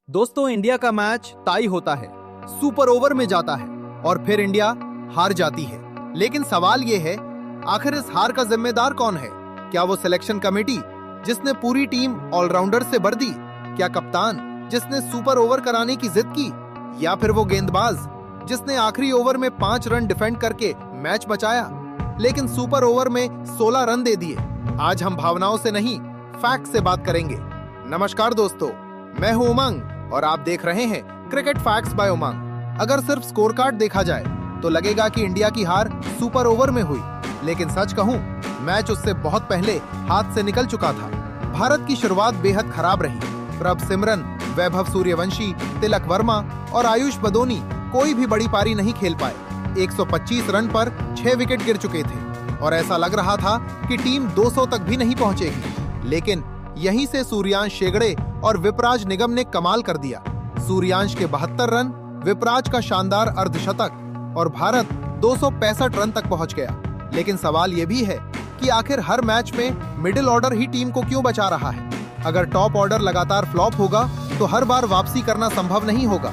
दोस्तों, इंडिया का match tie होता है, सुपर ओवर में जाता है और फिर इंडिया हार जाती है। लेकिन सवाल ये है, आखिर इस हार का जिम्मेदार कौन है? क्या वो सिलेक्शन कमेटी जिसने पूरी टीम ऑलराउंडर से भर दी? क्या कप्तान जिसने सुपर ओवर कराने की जिद की? या फिर वो गेंदबाज जिसने आखिरी ओवर में 5 रन डिफेंड करके मैच बचाया लेकिन सुपर ओवर में 16 रन दे दिए? आज हम भावनाओं से नहीं, फैक्ट से बात करेंगे। नमस्कार दोस्तों, मैं हूं उमंग और आप देख रहे हैं क्रिकेट फैक्ट्स बाय उमंग। अगर सिर्फ स्कोर कार्ड देखा जाए तो लगेगा कि इंडिया की हार सुपर ओवर में हुई, लेकिन सच कहूं, मैच उससे बहुत पहले हाथ से निकल चुका था। भारत की शुरुआत बेहद खराब रही। प्रभ सिमरन, वैभव सूर्यवंशी, तिलक वर्मा और आयुष बदोनी कोई भी बड़ी पारी नहीं खेल पाए। 125 रन पर 6 विकेट गिर चुके थे और ऐसा लग रहा था कि टीम 200 तक भी नहीं पहुंचेगी। लेकिन यहीं से सूर्यांश शेगड़े और विपराज निगम ने कमाल कर दिया। सूर्यांश के 72 रन, विपराज का शानदार अर्धशतक और भारत 265 रन तक पहुंच गया। लेकिन सवाल यह भी है कि आखिर हर मैच में मिडिल ऑर्डर ही टीम को क्यों बचा रहा है? अगर टॉप ऑर्डर लगातार फ्लॉप होगा तो हर बार वापसी करना संभव नहीं होगा।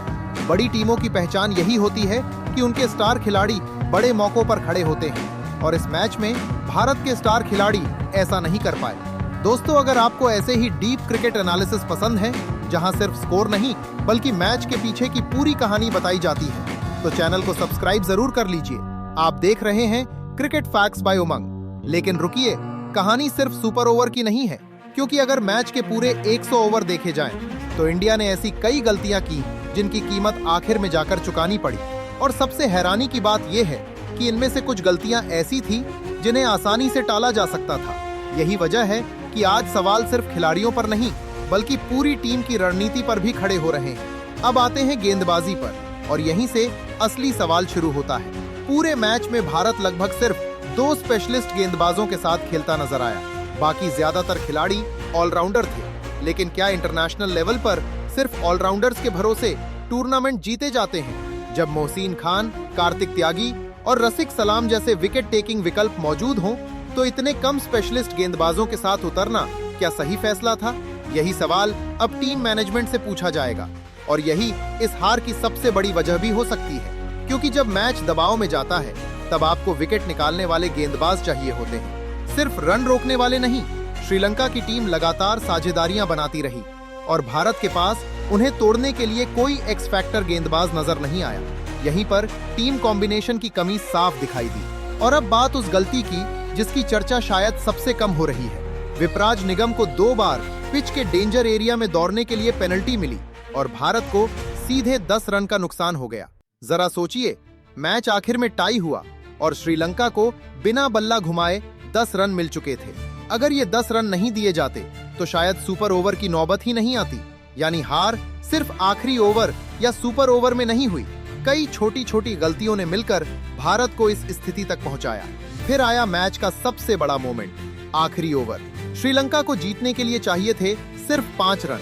बड़ी टीमों की पहचान यही होती है कि उनके स्टार खिलाड़ी बड़े मौकों पर खड़े होते हैं और इस मैच में भारत के स्टार खिलाड़ी ऐसा नहीं कर पाए। दोस्तों, अगर आपको ऐसे ही डीप क्रिकेट एनालिसिस पसंद है, जहां सिर्फ स्कोर नहीं बल्कि मैच के पीछे की पूरी कहानी बताई जाती है, तो चैनल को सब्सक्राइब जरूर कर लीजिए। आप देख रहे हैं क्रिकेट फैक्ट्स बाय उमंग। लेकिन रुकिए, कहानी सिर्फ सुपर ओवर की नहीं है, क्योंकि अगर मैच के पूरे 100 ओवर देखे जाएं, तो इंडिया ने ऐसी कई गलतियां की जिनकी कीमत आखिर में जाकर चुकानी पड़ी। और सबसे हैरानी की बात यह है कि इनमें से कुछ गलतियां ऐसी थी जिन्हें आसानी से टाला जा सकता था। यही वजह है कि आज सवाल सिर्फ खिलाड़ियों पर नहीं बल्कि पूरी टीम की रणनीति पर भी खड़े हो रहे हैं। अब आते हैं गेंदबाजी पर, और यहीं से असली सवाल शुरू होता है। पूरे मैच में भारत लगभग सिर्फ 2 स्पेशलिस्ट गेंदबाजों के साथ खेलता नजर आया। बाकी ज्यादातर खिलाड़ी ऑलराउंडर थे। लेकिन क्या इंटरनेशनल लेवल पर सिर्फ ऑलराउंडर्स के भरोसे टूर्नामेंट जीते जाते हैं? जब मोहसिन खान, कार्तिक त्यागी और रसिक सलाम जैसे विकेट टेकिंग विकल्प मौजूद हों, तो इतने कम स्पेशलिस्ट गेंदबाजों के साथ उतरना क्या सही फैसला था? यही सवाल अब टीम मैनेजमेंट से पूछा जाएगा। और यही इस हार की सबसे बड़ी वजह भी हो सकती है, क्योंकि जब मैच दबाव में जाता है तब आपको विकेट निकालने वाले गेंदबाज चाहिए होते हैं, सिर्फ रन रोकने वाले नहीं। श्रीलंका की टीम लगातार साझेदारियां बनाती रही और भारत के पास उन्हें तोड़ने के लिए कोई एक्स फैक्टर गेंदबाज नजर नहीं आया। यहीं पर टीम कॉम्बिनेशन की कमी साफ दिखाई दी। और अब बात उस गलती की जिसकी चर्चा शायद सबसे कम हो रही है। विपराज निगम को 2 बार पिच के डेंजर एरिया में दौड़ने के लिए पेनल्टी मिली और भारत को सीधे 10 रन का नुकसान हो गया। जरा सोचिए, मैच आखिर में टाई हुआ और श्रीलंका को बिना बल्ला घुमाए 10 रन मिल चुके थे। अगर ये 10 रन नहीं दिए जाते तो शायद सुपर ओवर की नौबत ही नहीं आती। यानी हार सिर्फ आखिरी ओवर या सुपर ओवर में नहीं हुई, कई छोटी छोटी गलतियों ने मिलकर भारत को इस स्थिति तक पहुंचाया। फिर आया मैच का सबसे बड़ा मोमेंट, आखिरी ओवर। श्रीलंका को जीतने के लिए चाहिए थे सिर्फ 5 रन।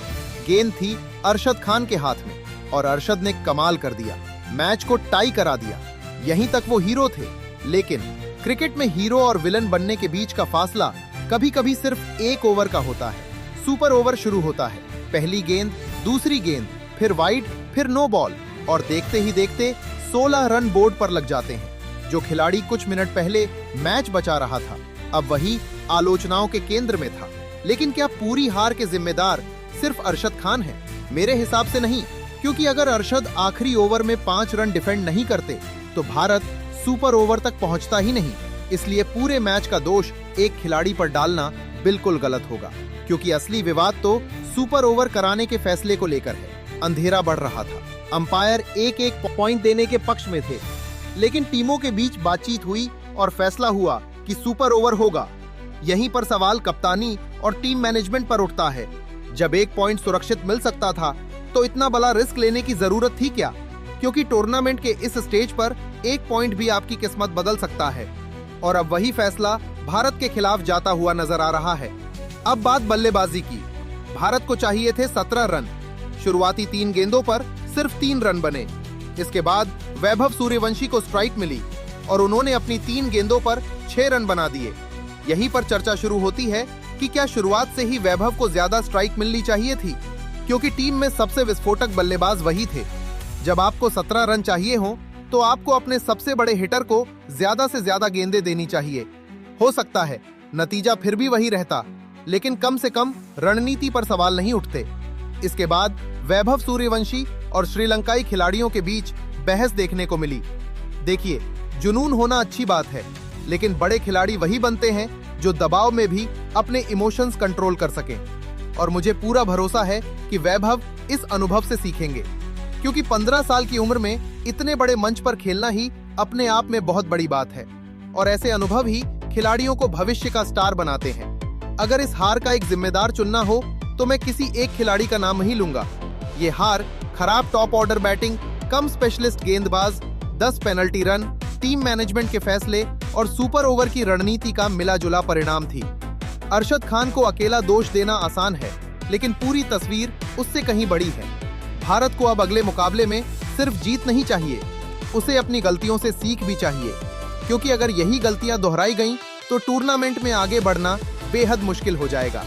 गेंद थी अरशद खान के हाथ में और अरशद ने कमाल कर दिया, मैच को टाई करा दिया। यहीं तक वो हीरो थे। लेकिन क्रिकेट में हीरो और विलन बनने के बीच का फासला कभी कभी सिर्फ 1 ओवर का होता है। सुपर ओवर शुरू होता है, पहली गेंद, दूसरी गेंद, फिर वाइड, फिर नो बॉल, और देखते ही देखते 16 रन बोर्ड पर लग जाते हैं। जो खिलाड़ी कुछ मिनट पहले मैच बचा रहा था, अब वही आलोचनाओं के केंद्र में था। लेकिन क्या पूरी हार के जिम्मेदार सिर्फ अरशद खान हैं? मेरे हिसाब से नहीं, क्योंकि अगर अरशद आखिरी ओवर में 5 रन डिफेंड नहीं करते तो भारत सुपर ओवर तक पहुंचता ही नहीं। इसलिए पूरे मैच का दोष एक खिलाड़ी पर डालना बिल्कुल गलत होगा, क्योंकि असली विवाद तो सुपर ओवर कराने के फैसले को लेकर है। अंधेरा बढ़ रहा था, अंपायर एक पॉइंट देने के पक्ष में थे, लेकिन टीमों के बीच बातचीत हुई और फैसला हुआ कि सुपर ओवर होगा। यहीं पर सवाल कप्तानी और टीम मैनेजमेंट पर उठता है। जब 1 पॉइंट सुरक्षित मिल सकता था तो इतना बड़ा रिस्क लेने की जरूरत थी क्या? क्योंकि टूर्नामेंट के इस स्टेज पर 1 पॉइंट भी आपकी किस्मत बदल सकता है। और अब वही फैसला भारत के खिलाफ जाता हुआ नजर आ रहा है। अब बात बल्लेबाजी की। भारत को चाहिए थे 17 रन। शुरुआती 3 गेंदों पर सिर्फ 3 रन बने। इसके बाद वैभव सूर्यवंशी को स्ट्राइक मिली और उन्होंने अपनी 3 गेंदों पर 6 रन बना दिए। यहीं पर चर्चा शुरू होती है कि क्या शुरुआत से ही वैभव को ज्यादा स्ट्राइक मिलनी चाहिए थी? क्योंकि टीम में सबसे विस्फोटक बल्लेबाज वही थे। जब आपको 17 रन चाहिए हो तो आपको अपने सबसे बड़े हिटर को ज्यादा से ज्यादा गेंदें देनी चाहिए। हो सकता है नतीजा फिर भी वही रहता, लेकिन कम से कम रणनीति पर सवाल नहीं उठते। इसके बाद वैभव सूर्यवंशी और श्रीलंकाई खिलाड़ियों के बीच बहस देखने को मिली। देखिए, जुनून होना अच्छी बात है, लेकिन बड़े खिलाड़ी वही बनते हैं जो दबाव में भी अपने इमोशंस कंट्रोल कर सकें। और मुझे पूरा भरोसा है कि वैभव इस अनुभव से सीखेंगे, क्योंकि 15 साल की उम्र में इतने बड़े मंच पर खेलना ही अपने आप में बहुत बड़ी बात है। और ऐसे अनुभव ही खिलाड़ियों को भविष्य का स्टार बनाते हैं। अगर इस हार का एक जिम्मेदार चुनना हो तो मैं किसी एक खिलाड़ी का नाम ही लूंगा। ये हार खराब टॉप ऑर्डर बैटिंग, कम स्पेशलिस्ट गेंदबाज, 10 पेनल्टी रन, टीम मैनेजमेंट के फैसले और सुपर ओवर की रणनीति का मिला जुला परिणाम थी। अरशद खान को अकेला दोष देना आसान है, लेकिन पूरी तस्वीर उससे कहीं बड़ी है। भारत को अब अगले मुकाबले में सिर्फ जीत नहीं चाहिए, उसे अपनी गलतियों से सीख भी चाहिए, क्योंकि अगर यही गलतियां दोहराई गईं तो टूर्नामेंट में आगे बढ़ना बेहद मुश्किल हो जाएगा।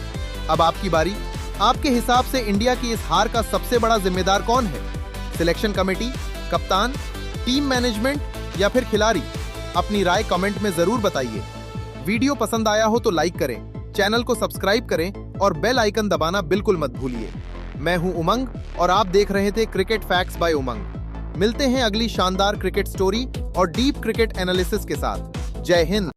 अब आपकी बारी। आपके हिसाब से इंडिया की इस हार का सबसे बड़ा जिम्मेदार कौन है? सिलेक्शन कमेटी, कप्तान, टीम मैनेजमेंट या फिर खिलाड़ी? अपनी राय कमेंट में जरूर बताइए। वीडियो पसंद आया हो तो लाइक करें, चैनल को सब्सक्राइब करें और बेल आइकन दबाना बिल्कुल मत भूलिए। मैं हूं उमंग और आप देख रहे थे क्रिकेट फैक्ट्स बाय उमंग। मिलते हैं अगली शानदार क्रिकेट स्टोरी और डीप क्रिकेट एनालिसिस के साथ। जय हिंद।